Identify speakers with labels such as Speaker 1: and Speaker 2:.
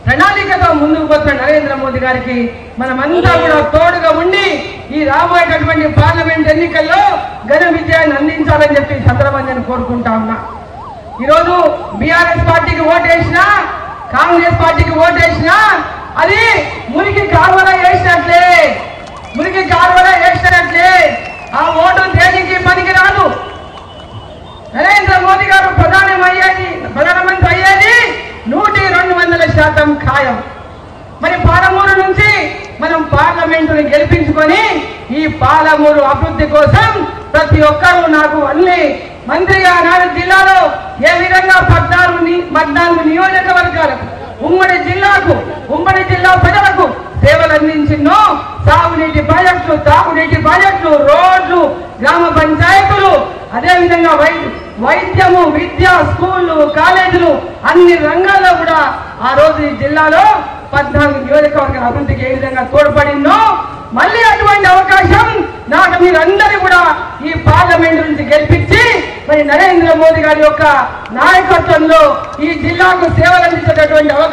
Speaker 1: ప్రణాళికతో ముందుకు పోతున్న నరేంద్ర మోదీ గారికి మనమంతా కూడా తోడుగా ఉండి ఈ రాబోయేటటువంటి పార్లమెంట్ ఎన్నికల్లో ఘన విజయాన్ని అందించాలని చెప్పి సందర్భంగా నేను కోరుకుంటా ఉన్నా. ఈరోజు బీఆర్ఎస్ పార్టీకి ఓటేసినా, కాంగ్రెస్ పార్టీకి ఓటేసినా అది మురికి కాలువలో వేసినట్లే, మురికి కాలువలో వేసినట్లే. ఆ ఓటు దేనికి పనికి రాదు. నరేంద్ర మోదీ గారు ప్రధానమంత్రి అయ్యేది 100-200% ఖాయం. మరి పాలమూరు నుంచి మనం పార్లమెంటుని గెలిపించుకొని ఈ పాలమూరు అభివృద్ధి కోసం ప్రతి ఒక్కరూ నాకు అన్ని మంత్రిగా నాడు జిల్లాలో ఏ విధంగా 14 నియోజకవర్గాలకు ఉమ్మడి జిల్లా ప్రజలకు సేవలు అందించిందో, సాగునీటి ప్రాజెక్టులు, తాగునీటి ప్రాజెక్టులు, రోడ్లు, గ్రామ పంచాయతీలు, అదేవిధంగా వైద్యము, విద్య, స్కూళ్లు, కాలేజీలు అన్ని రంగాల్లో కూడా ఆ రోజు ఈ జిల్లాలో 14 నియోజకవర్గాల అభివృద్ధికి ఏ విధంగా తోడ్పడిందో మళ్ళీ అటువంటి అవకాశం నాకు మీరందరూ కూడా ఈ పార్లమెంట్ నుంచి గెలిపించి మరి నరేంద్ర మోదీ గారి యొక్క నాయకత్వంలో ఈ జిల్లాకు సేవలు అందించేటటువంటి అవకాశం